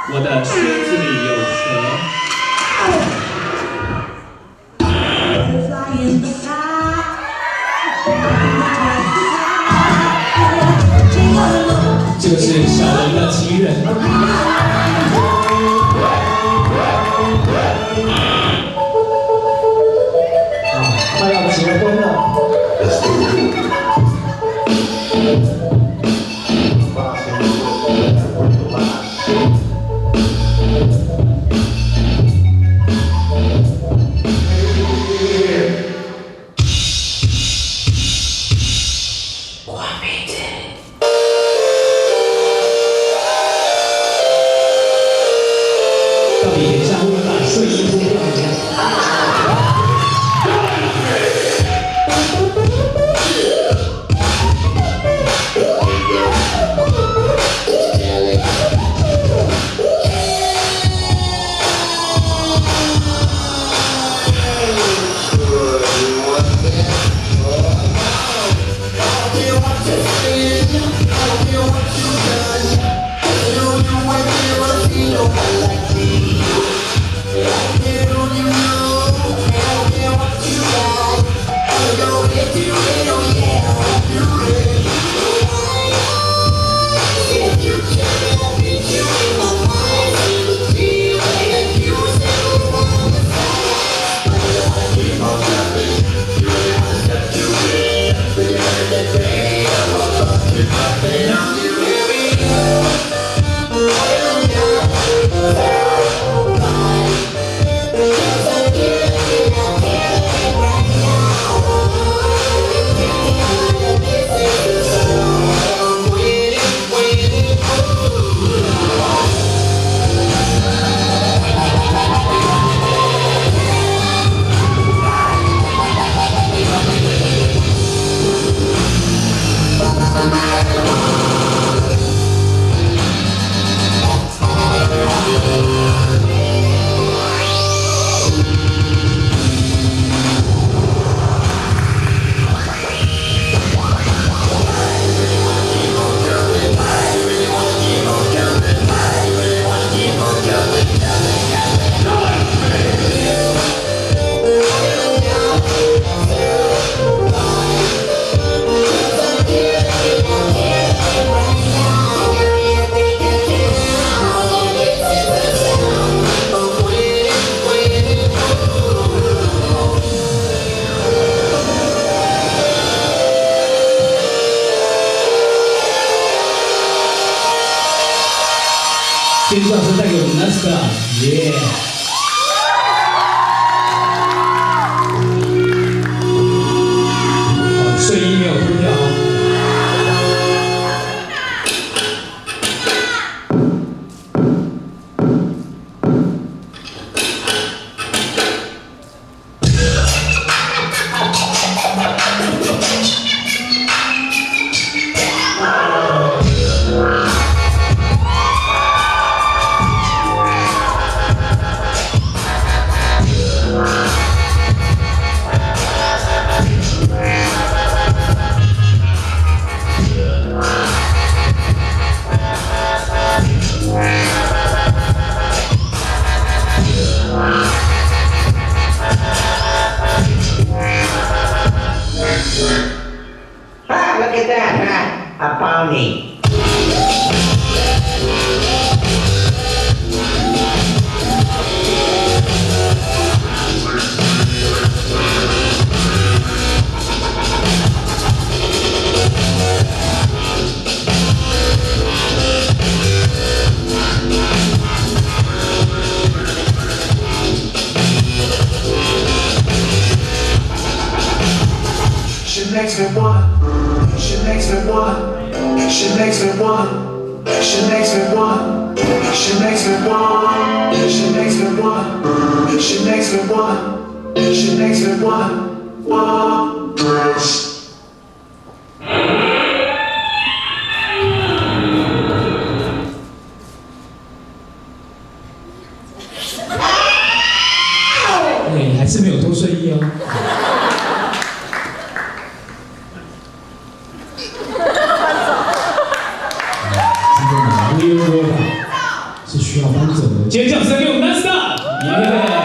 我的靴子里有蛇。这个是小人的情人。快要结婚了。到底演唱会把睡衣脱掉吗？尖叫声带给我们 Nasta， 耶！哦，睡衣没有脱掉哦。Look at that, a pony. She makes me wanna, she makes me wanna, she makes me wanna, she makes me wanna, she makes me wanna, she makes me wanna, she makes me wanna, she makes me wanna dress. 你还是没有脱睡衣哦。今天的毛衣说法是需要翻走。尖叫声给我们 Non Stop！耶！